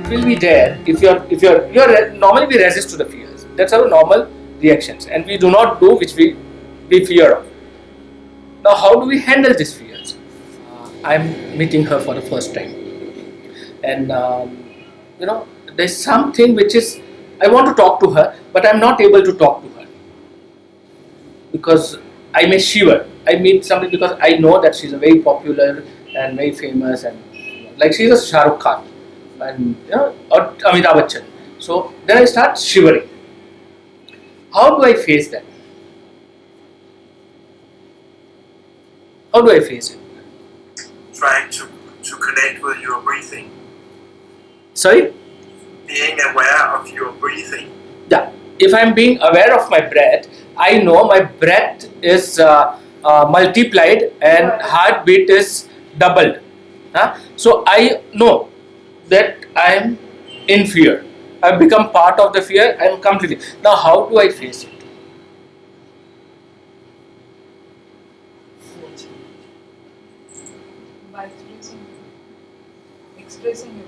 it will be there if you're normally we resist to the fears. That's our normal reactions, and we do not do which we fear of. Now, how do we handle these fears? I'm meeting her for the first time, and there's something which is I want to talk to her, but I'm not able to talk to her because I may shiver. I meet somebody because I know that she's a very popular and very famous, and like she's a Shah Rukh Khan and or Amitabh Bachchan. So then I start shivering. How do I face that? How do I face it? Trying to connect with your breathing. Sorry? Being aware of your breathing. Yeah. If I'm being aware of my breath, I know my breath is multiplied and heartbeat is doubled. So I know that I am in fear. I've become part of the fear. I am completely. Now, how do I face it? By expressing it.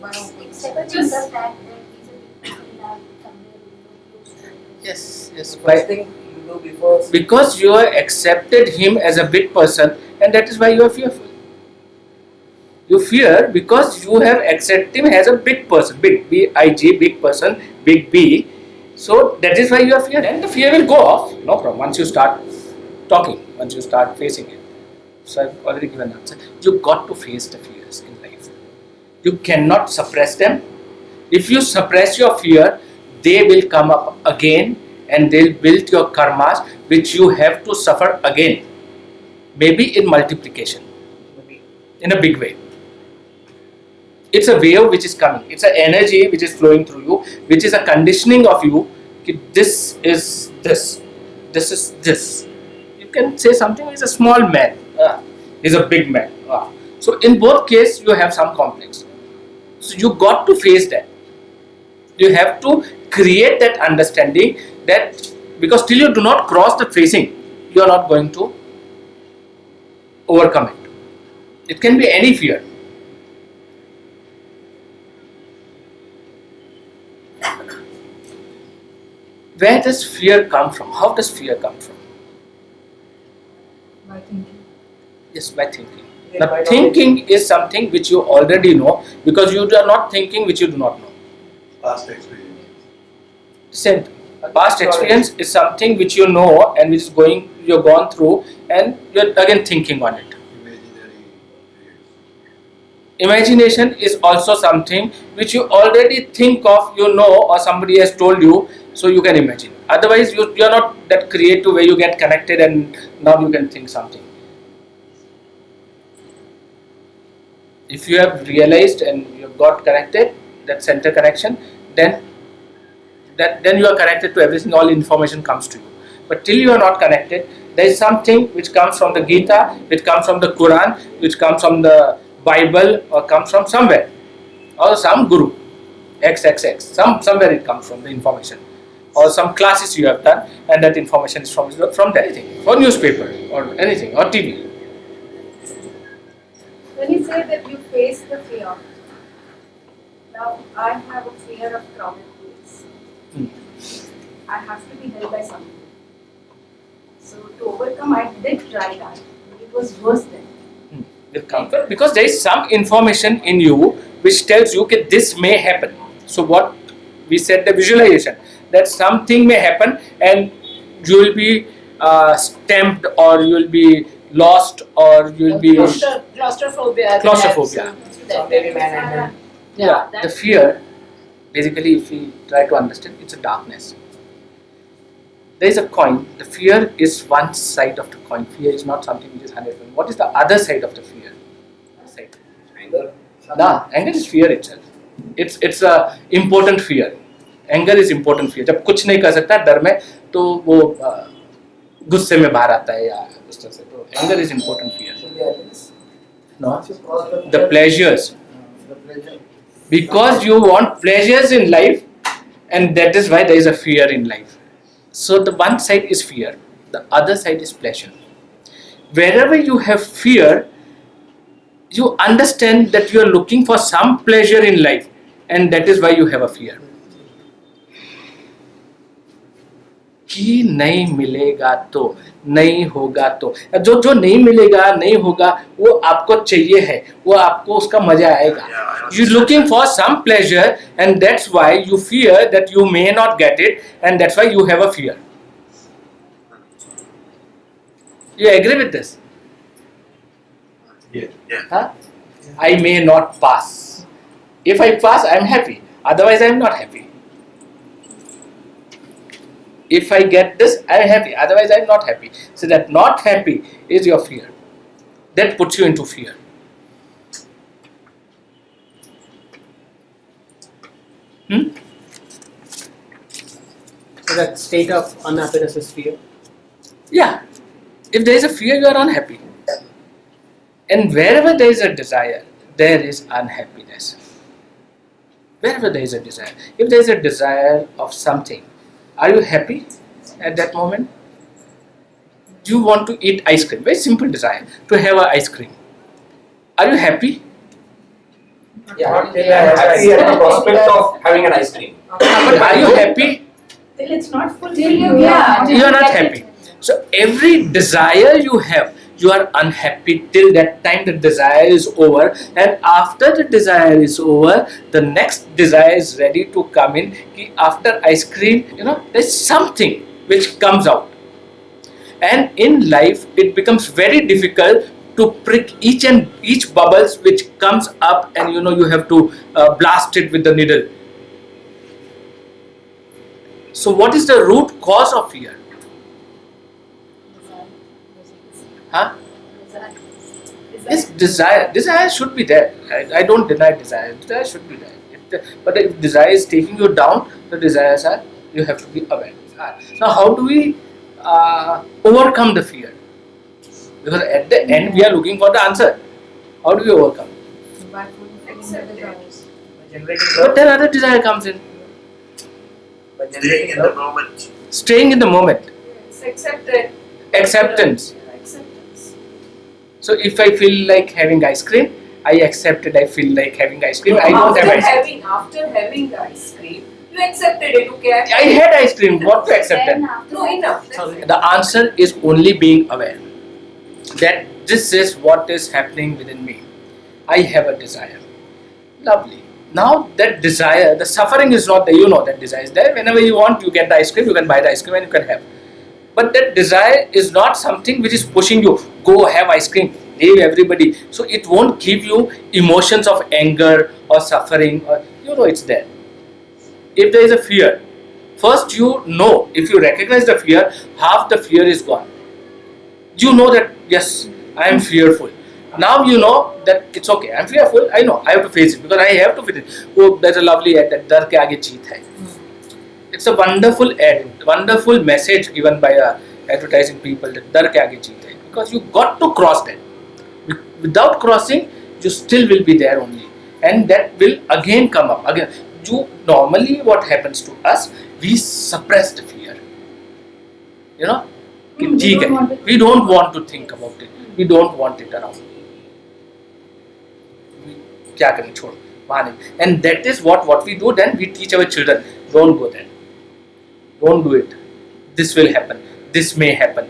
Accepting the fact that he's a big love somewhere. Yes. First thing you do before. Because you have accepted him as a big person, and that is why you are fearful. You fear because you have accepted him as a big person, big B-I-G, big person, big B. So that is why you are fear. Then the fear will go off. No problem. Once you start talking, once you start facing it. So I've already given an answer. You got to face the fears in life. You cannot suppress them. If you suppress your fear, they will come up again and they'll build your karmas which you have to suffer again. Maybe in multiplication. In a big way. It's a wave which is coming. It's an energy which is flowing through you, which is a conditioning of you. This is this. This is this. You can say something. He's a small man. He's a big man. So in both cases, you have some complex. So you got to face that. You have to create that understanding that because till you do not cross the facing, you are not going to overcome it. It can be any fear. Where does fear come from? How does fear come from? By thinking. Yes, by thinking. Now, thinking is something which you already know because you are not thinking which you do not know. Past experience. Same. Past experience is something which you know and which is you've gone through and you're again thinking on it. Imagination is also something which you already think of, you know, or somebody has told you, so you can imagine. Otherwise, you are not that creative where you get connected and now you can think something. If you have realized and you have got connected, that center connection, then you are connected to everything, all information comes to you. But till you are not connected, there is something which comes from the Gita, which comes from the Quran, which comes from the Bible, or comes from somewhere, or some guru, XXX, somewhere it comes from the information, or some classes you have done, and that information is from anything, or newspaper, or anything, or TV. When you say that you face the fear, now I have a fear of crowded place. I have to be held by somebody. So to overcome, I did try that, but it was worse than. Comfort, because there is some information in you which tells you that this may happen. So what we said, the visualization, that something may happen and you will be stamped, or you will be lost, or you will be Claustrophobia. Yeah, the fear, basically, if we try to understand, it's a darkness. There is a coin. The fear is one side of the coin. Fear is not something which is 100%. What is the other side of the fear? Anger. Nah, anger is fear itself. It's a important fear. Anger is important fear. जब कुछ नहीं कर सकता डर में, तो वो गुस्से में बाहर आता है या उस तरह से. तो anger is important fear. No, the pleasures. Because you want pleasures in life, and that is why there is a fear in life. So the one side is fear, the other side is pleasure. Wherever you have fear, You understand that you are looking for some pleasure in life, and that is why you have a fear. कि नहीं मिलेगा तो, नहीं होगा तो, जो जो नहीं मिलेगा नहीं होगा वो आपको चाहिए है, वो आपको उसका मजा आएगा. You looking for some pleasure, and that's why you fear that you may not get it, and that's why you have a fear. You agree with this? Yeah. Huh? I may not pass. If I pass, I am happy. Otherwise, I am not happy. If I get this, I am happy. Otherwise, I am not happy. So that not happy is your fear. That puts you into fear. So that state of unhappiness is fear. Yeah. If there is a fear, you are unhappy. And wherever there is a desire, there is unhappiness. Wherever there is a desire. If there is a desire of something, are you happy at that moment? You want to eat ice cream. Very simple desire. To have an ice cream. Are you happy? Yeah, happy at the prospect of having an ice cream. But are you happy? Till it's not fulfilled. You are not happy. So every desire you have, you are unhappy till that time the desire is over, and after the desire is over, the next desire is ready to come in. After ice cream, there's something which comes out. And in life, it becomes very difficult to prick each bubbles which comes up, and you have to blast it with the needle. So what is the root cause of fear? Huh? Yes, desire. Desire should be there. I don't deny desire. Desire should be there. But if desire is taking you down, the desires are, you have to be aware. Now, how do we overcome the fear? Because at the end, we are looking for the answer. How do we overcome? But then other desire comes in. Staying in the moment. Staying in the moment. It's accepted. Acceptance. So if I feel like having ice cream, I accept it. I feel like having ice cream. I don't have ice cream. After having the ice cream, you accepted it, okay? I had ice cream. What to accept it? No, enough. The answer is only being aware that this is what is happening within me. I have a desire. Lovely. Now that desire, the suffering is not there. You know that desire is there. Whenever you want, you get the ice cream. You can buy the ice cream and you can have. But that desire is not something which is pushing you. Go have ice cream. Leave everybody. So it won't give you emotions of anger or suffering. Or it's there. If there is a fear, first if you recognize the fear, half the fear is gone. You know that, yes, I am fearful. Now you know that it's okay. I'm fearful. I know. I have to face it because I have to face it. Oh, there's a lovely ad that dar ke aage jeet hai. It's a wonderful ad, wonderful message given by advertising people that dar ke aage jeet hai. Because you got to cross that. Without crossing, you still will be there only. And that will again come up. Again, normally what happens to us, we suppress the fear. We don't want to think about it. We don't want it around. And that is what we do. Then we teach our children, don't go there. Don't do it. This will happen. This may happen.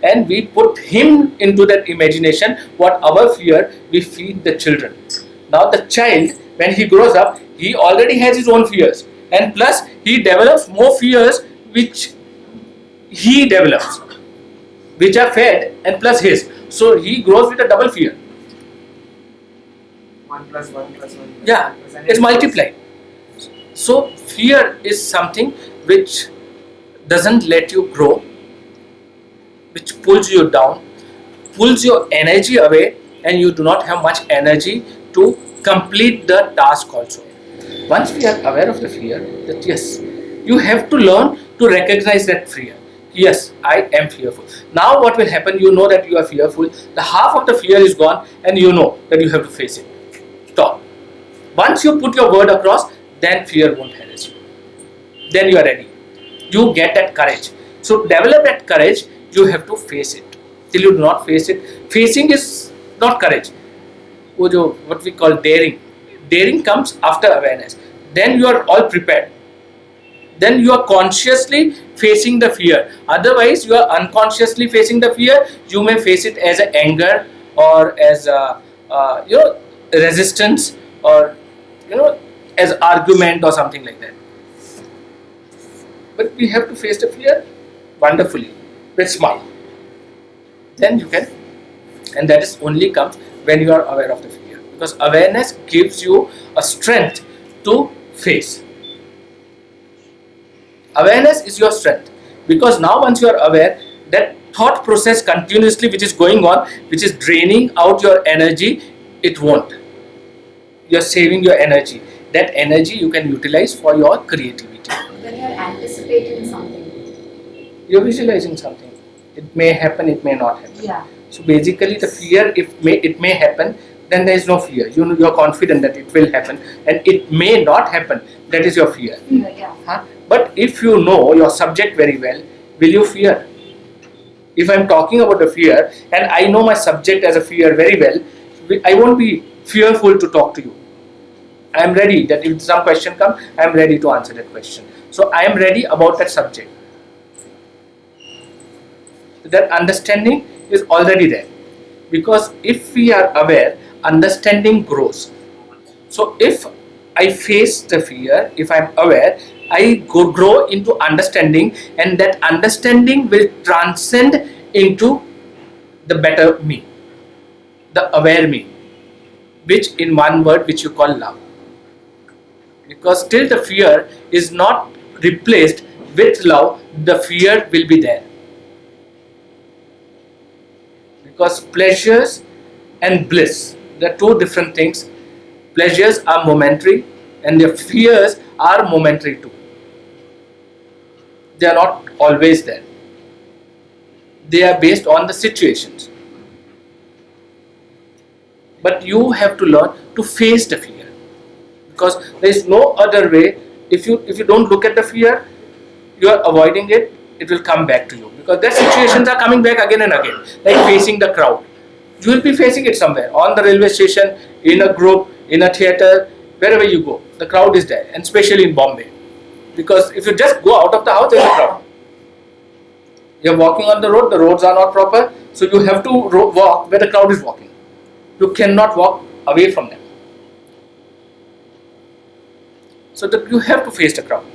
And we put him into that imagination. What our fear, we feed the children. Now the child, when he grows up, he already has his own fears. And plus, he develops more fears which he develops, which are fed and plus his. So he grows with a double fear. 1 plus 1 plus 1. Yeah, it's multiplied. So fear is something which doesn't let you grow, which pulls you down, pulls your energy away, and you do not have much energy to complete the task also. Once we are aware of the fear, that yes, you have to learn to recognize that fear. Yes, I am fearful. Now what will happen, you know that you are fearful, the half of the fear is gone and you know that you have to face it. Stop. Once you put your word across, then fear won't harass you. Then you are ready. You get that courage. So develop that courage, you have to face it. Till you do not face it, facing is not courage. वो जो what we call daring comes after awareness. Then you are all prepared. Then you are consciously facing the fear. Otherwise, you are unconsciously facing the fear. You may face it as a anger or as a resistance, or as argument or something like that. But we have to face the fear wonderfully with smile. Then you can, and that is only comes when you are aware of the fear, because awareness gives you a strength to face. Awareness is your strength, because now once you are aware, that thought process continuously which is going on, which is draining out your energy, it won't. You are saving your energy. That energy you can utilize for your creativity. When you're anticipating something. You are visualizing something. It may happen, it may not happen. Yeah. So basically the fear, if it may happen, then there is no fear. You are confident that it will happen, and it may not happen. That is your fear. Yeah. Huh? But if you know your subject very well, will you fear? If I am talking about the fear and I know my subject as a fear very well, I won't be fearful to talk to you. I am ready that if some question comes, I am ready to answer that question. So I am ready about that subject. That understanding is already there. Because if we are aware, understanding grows. So if I face the fear, if I am aware, I grow into understanding, and that understanding will transcend into the better me, the aware me, which in one word which you call love. Because till the fear is not replaced with love, the fear will be there. Because pleasures and bliss, they are two different things. Pleasures are momentary and their fears are momentary too. They are not always there. They are based on the situations. But you have to learn to face the fear, because there is no other way. If you don't look at the fear, you are avoiding it, it will come back to you, because their situations are coming back again and again, like facing the crowd. You will be facing it somewhere, on the railway station, in a group, in a theatre, wherever you go, the crowd is there, and especially in Bombay. Because if you just go out of the house, there is a crowd. You are walking on the road, the roads are not proper, so you have to walk where the crowd is walking. You cannot walk away from them. So that you have to face the crowd.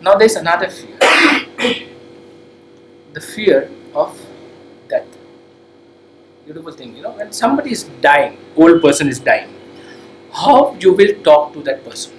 Now there is another fear. The fear of death. Beautiful thing, when somebody is dying, old person is dying, how you will talk to that person?